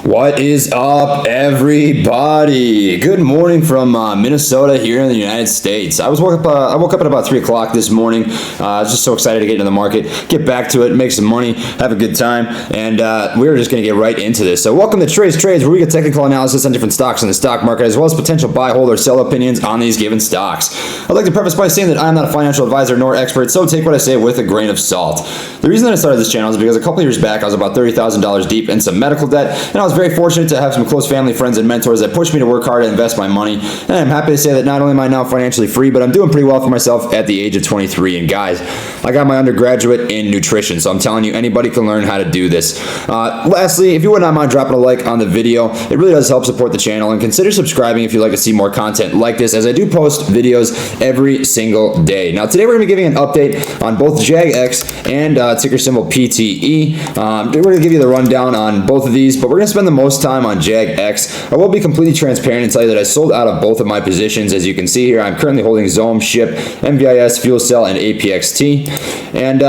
What is up, everybody? Good morning from Minnesota here in the United States. I woke up at about 3 o'clock this morning. I was just so excited to get into the market, get back to it, make some money, have a good time, and we're just going to get right into this. So welcome to Trades, where we get technical analysis on different stocks in the stock market, as well as potential buy, hold, or sell opinions on these given stocks. I'd like to preface by saying that I'm not a financial advisor nor expert, so take what I say with a grain of salt. The reason that I started this channel is because a couple years back, I was about $30,000 deep in some medical debt, and I was very fortunate to have some close family, friends, and mentors that pushed me to work hard and invest my money. And I'm happy to say that not only am I now financially free, but I'm doing pretty well for myself at the age of 23. And guys, I got my undergraduate in nutrition, so I'm telling you, anybody can learn how to do this. Lastly, if you would not mind dropping a like on the video, it really does help support the channel, and consider subscribing if you'd like to see more content like this, as I do post videos every single day. Now, today we're going to be giving an update on both JAGX and ticker symbol PTE. We're going to give you the rundown on both of these, but we're going to spend the most time on JAGX. I will be completely transparent and tell you that I sold out of both of my positions. As you can see here, I'm currently holding Zohm, SHIP, MVIS, Fuel Cell, and APXT. And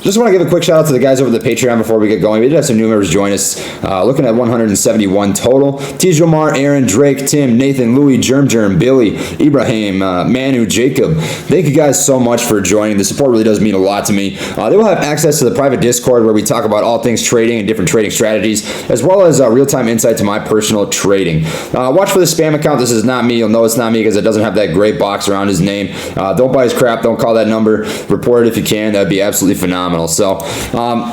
just want to give a quick shout out to the guys over the Patreon before we get going. We did have some new members join us, looking at 171 total. Tijomar, Aaron, Drake, Tim, Nathan, Louis, Germ, Billy, Ibrahim, Manu, Jacob. Thank you guys so much for joining. The support really does mean a lot to me. They will have access to the private Discord where we talk about all things trading and different trading strategies, as well as real-time insight to my personal trading. Watch for the spam account. This is not me. You'll know it's not me because it doesn't have that gray box around his name. Don't buy his crap. Don't call that number. Report it if you can. That would be absolutely phenomenal. So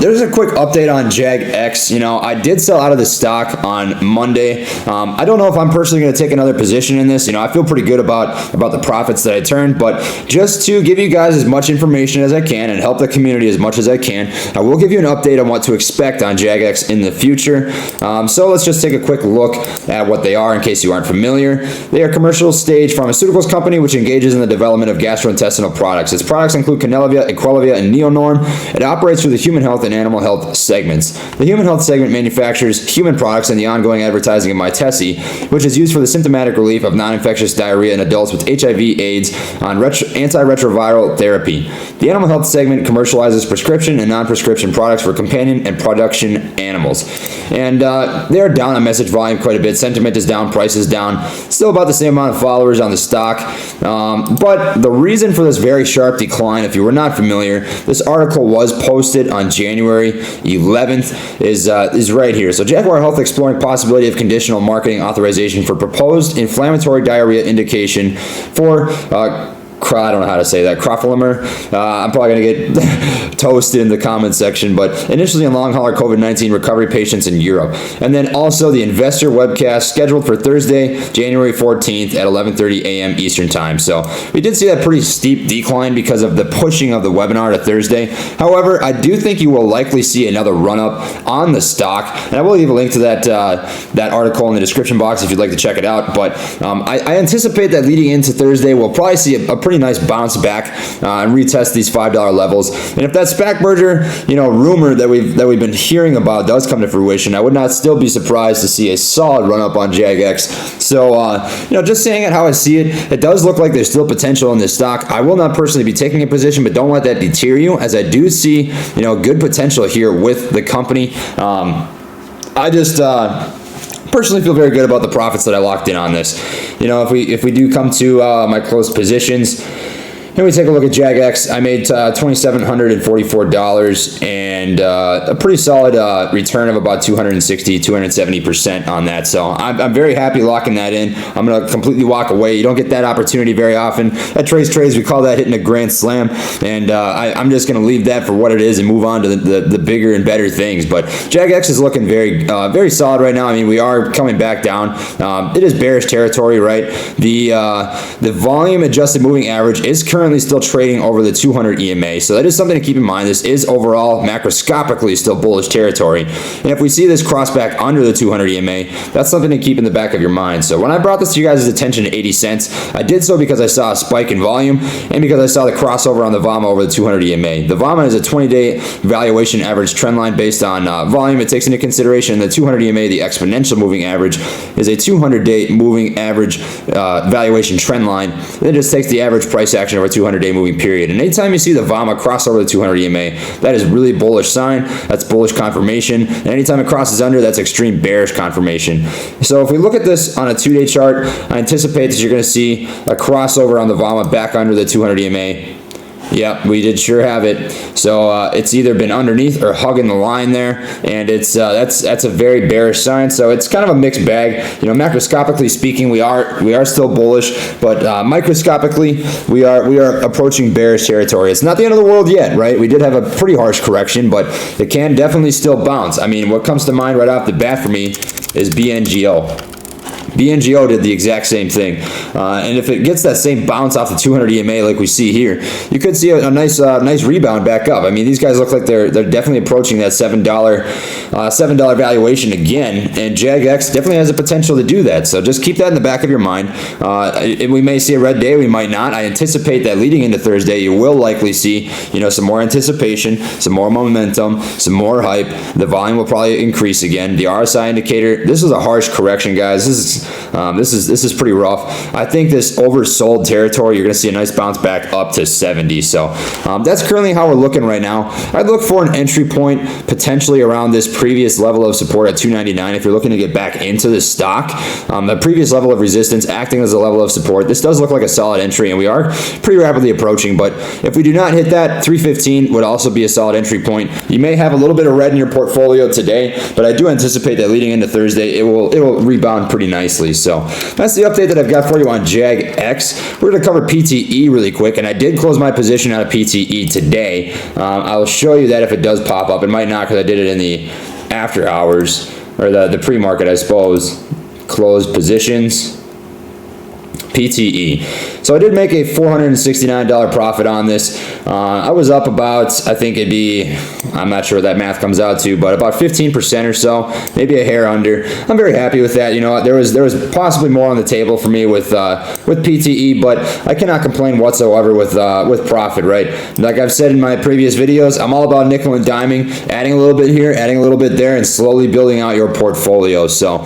there's a quick update on JAGX. You know, I did sell out of the stock on Monday. I don't know if I'm personally going to take another position in this. You know, I feel pretty good about the profits that I turned, but just to give you guys as much information as I can and help the community as much as I can, I will give you an update on what to expect on JAGX in the future. So let's just take a quick look at what they are in case you aren't familiar. They are a commercial stage pharmaceuticals company which engages in the development of gastrointestinal products. Its products include Canelevia, Equilevia, and Neonorm. It operates through the human health and animal health segments. The human health segment manufactures human products and the ongoing advertising of Mytesi, which is used for the symptomatic relief of non-infectious diarrhea in adults with HIV/AIDS on antiretroviral therapy. The animal health segment commercializes prescription and non-prescription products for companion and production animals. And they are down on message volume quite a bit. Sentiment is down, price is down. Still about the same amount of followers on the stock. But the reason for this very sharp decline, if you were not familiar, this article was posted on January 11th, is right here. So Jaguar Health exploring possibility of conditional marketing authorization for proposed inflammatory diarrhea indication for I don't know how to say that, crofelemer. I'm probably going to get toasted in the comment section, but initially in long hauler COVID-19 recovery patients in Europe. And then also the investor webcast scheduled for Thursday, January 14th at 11:30 a.m. Eastern time. So we did see that pretty steep decline because of the pushing of the webinar to Thursday. However, I do think you will likely see another run up on the stock, and I will leave a link to that article in the description box if you'd like to check it out. But I anticipate that leading into Thursday, we'll probably see a pretty nice bounce back and retest these $5 levels. And if that SPAC merger, rumor that we've been hearing about does come to fruition, I would not still be surprised to see a solid run up on JAGX. So, just saying it how I see it, it does look like there's still potential in this stock. I will not personally be taking a position, but don't let that deter you, as I do see, good potential here with the company. I just personally feel very good about the profits that I locked in on this. If we do come to my closed positions, and we take a look at JAGX, I made $2,744 and a pretty solid return of about 270% on that. So I'm very happy locking that in. I'm going to completely walk away. You don't get that opportunity very often. At Trades, we call that hitting a grand slam. And I'm just going to leave that for what it is and move on to the bigger and better things. But JAGX is looking very, very solid right now. I mean, we are coming back down. It is bearish territory, right? The volume adjusted moving average is currently still trading over the 200 EMA, so that is something to keep in mind. This is overall macroscopically still bullish territory, and if we see this cross back under the 200 EMA, that's something to keep in the back of your mind. So when I brought this to you guys' attention at 80 cents, I did so because I saw a spike in volume and because I saw the crossover on the VAMA over the 200 EMA. The VAMA is a 20-day valuation average trend line based on volume. It takes into consideration the 200 EMA, the exponential moving average, is a 200-day moving average valuation trend line. It just takes the average price action over 200-day moving period. And anytime you see the VAMA cross over the 200 EMA, that is really bullish sign. That's bullish confirmation. And anytime it crosses under, that's extreme bearish confirmation. So if we look at this on a 2-day chart, I anticipate that you're going to see a crossover on the VAMA back under the 200 EMA. Yep, we did sure have it. So it's either been underneath or hugging the line there, and it's that's a very bearish sign. So it's kind of a mixed bag. You know, macroscopically speaking, we are still bullish, but microscopically we are approaching bearish territory. It's not the end of the world yet, right? We did have a pretty harsh correction, but it can definitely still bounce. I mean, what comes to mind right off the bat for me is BNGO. BNGO did the exact same thing, and if it gets that same bounce off the 200 EMA like we see here, you could see a nice rebound back up. I mean, these guys look like they're definitely approaching that $7 valuation again, and JAGX definitely has the potential to do that. So just keep that in the back of your mind. We may see a red day, we might not. I anticipate that leading into Thursday, you will likely see, you know, some more anticipation, some more momentum, some more hype. The volume will probably increase again. The RSI indicator. This is a harsh correction, guys. This is pretty rough. I think this oversold territory, you're going to see a nice bounce back up to 70. So that's currently how we're looking right now. I'd look for an entry point potentially around this previous level of support at 299 if you're looking to get back into the stock. The previous level of resistance acting as a level of support. This does look like a solid entry, and we are pretty rapidly approaching. But if we do not hit that, 315 would also be a solid entry point. You may have a little bit of red in your portfolio today, but I do anticipate that leading into Thursday, it will rebound pretty nicely. So that's the update that I've got for you on JAGX. We're going to cover PTE really quick, and I did close my position out of PTE today. I will show you that if it does pop up. It might not, because I did it in the after hours, or the pre-market, I suppose. Closed positions. PTE. So I did make a $469 profit on this. I was up about, I think it'd be, I'm not sure what that math comes out to, but about 15% or so, maybe a hair under. I'm very happy with that. You know, there was possibly more on the table for me with PTE, but I cannot complain whatsoever with profit, right? Like I've said in my previous videos, I'm all about nickel and diming, adding a little bit here, adding a little bit there, and slowly building out your portfolio. So,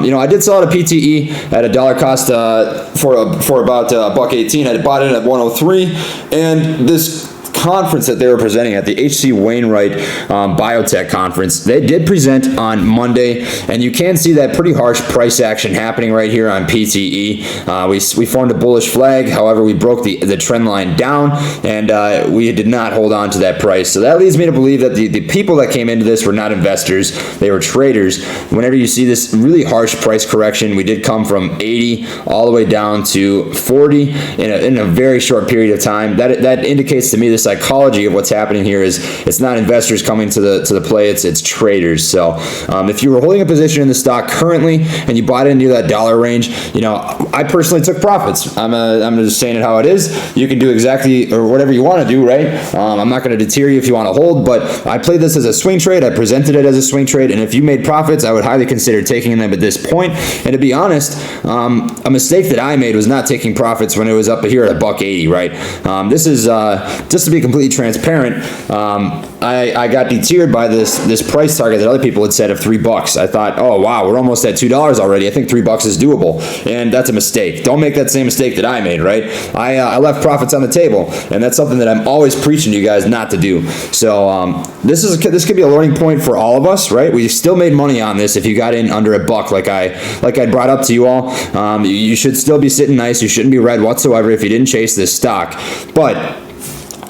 you know, I did sell at a PTE at a dollar cost for about $1.18. I bought it at 103, and this conference that they were presenting at the H.C. Wainwright Biotech Conference, they did present on Monday, and you can see that pretty harsh price action happening right here on PTE. We formed a bullish flag, however, we broke the trend line down, and we did not hold on to that price. So that leads me to believe that the people that came into this were not investors, they were traders. Whenever you see this really harsh price correction, we did come from 80 all the way down to 40 in a very short period of time. That indicates to me the psychology of what's happening here is it's not investors coming to the play, it's traders. So if you were holding a position in the stock currently and you bought it into that dollar range, you know, I personally took profits. I'm just saying it how it is. You can do exactly or whatever you want to do, right? I'm not going to deter you if you want to hold, but I played this as a swing trade. I presented it as a swing trade, and if you made profits, I would highly consider taking them at this point. And to be honest, a mistake that I made was not taking profits when it was up here at $1.80, right? This is just to be completely transparent. I got deterred by this price target that other people had said of $3. I thought, oh wow, we're almost at $2 already. I think $3 is doable, and that's a mistake. Don't make that same mistake that I made, right? I left profits on the table, and that's something that I'm always preaching to you guys not to do. So this could be a learning point for all of us, right? We still made money on this if you got in under $1, like I brought up to you all. You should still be sitting nice. You shouldn't be red whatsoever if you didn't chase this stock, but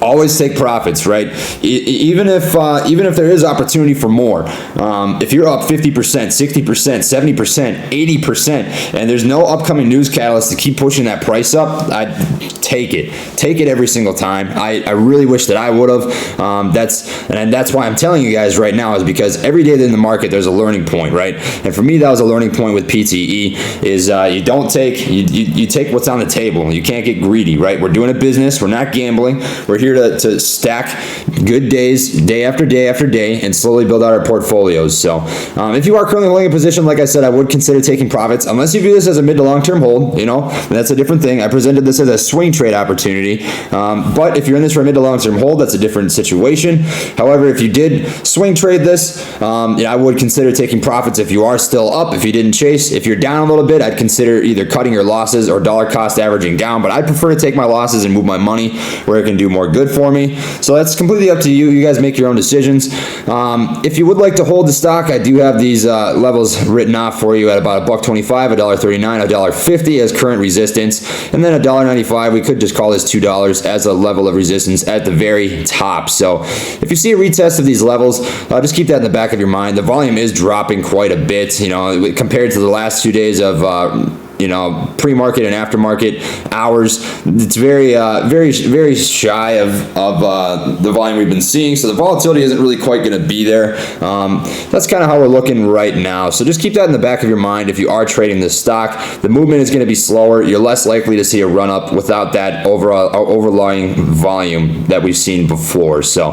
always take profits, right? Even if there is opportunity for more, if you're up 50%, 60%, 70%, 80%, and there's no upcoming news catalyst to keep pushing that price up, I'd take it every single time. I really wish that I would have. That's why I'm telling you guys right now, is because every day in the market there's a learning point, right? And for me, that was a learning point with PTE. Is you don't take you take what's on the table. You can't get greedy, right? We're doing a business. We're not gambling. We're here to stack good days, day after day after day, and slowly build out our portfolios. So if you are currently holding a position, like I said, I would consider taking profits, unless you view this as a mid to long-term hold. That's a different thing. I presented this as a swing trade opportunity, but if you're in this for a mid to long-term hold, that's a different situation. However, if you did swing trade this, I would consider taking profits if you are still up, if you didn't chase. If you're down a little bit, I'd consider either cutting your losses or dollar cost averaging down, but I'd prefer to take my losses and move my money where it can do more good for me. So that's completely up to you. You guys make your own decisions. If you would like to hold the stock, I do have these levels written off for you at about $1.25, $1.39, $1.50 as current resistance, and then $1.95. We could just call this $2 as a level of resistance at the very top. So if you see a retest of these levels, just keep that in the back of your mind. The volume is dropping quite a bit, compared to the last 2 days of pre-market and aftermarket hours. It's very shy of the volume we've been seeing, so the volatility isn't really quite going to be there. That's kind of how we're looking right now, so just keep that in the back of your mind. If you are trading this stock, the movement is going to be slower. You're less likely to see a run up without that overlying volume that we've seen before. So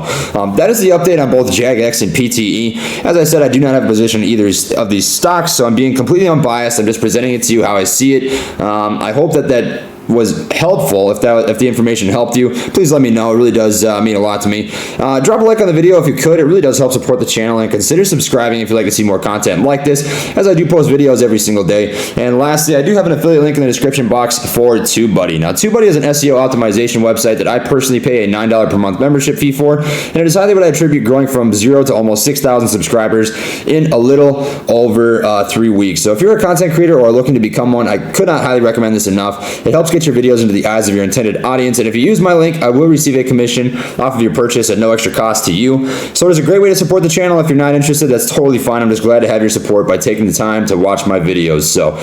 that is the update on both JAGX and PTE. As I said, I do not have a position in either of these stocks, so I'm being completely unbiased. I'm just presenting it to you how I see it. I hope that was helpful. If the information helped you, please let me know. It really does mean a lot to me. Drop a like on the video if you could. It really does help support the channel, and consider subscribing if you'd like to see more content like this, as I do post videos every single day. And lastly, I do have an affiliate link in the description box for TubeBuddy. Now, TubeBuddy is an SEO optimization website that I personally pay a $9 per month membership fee for, and it is highly what I attribute growing from 0 to almost 6,000 subscribers in a little over 3 weeks. So if you're a content creator or are looking to become one, I could not highly recommend this enough. It helps get your videos into the eyes of your intended audience, and if you use my link, I will receive a commission off of your purchase at no extra cost to you. So it is a great way to support the channel. If you're not interested, that's totally fine. I'm just glad to have your support by taking the time to watch my videos. So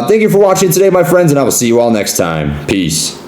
thank you for watching today, my friends, and I will see you all next time. Peace.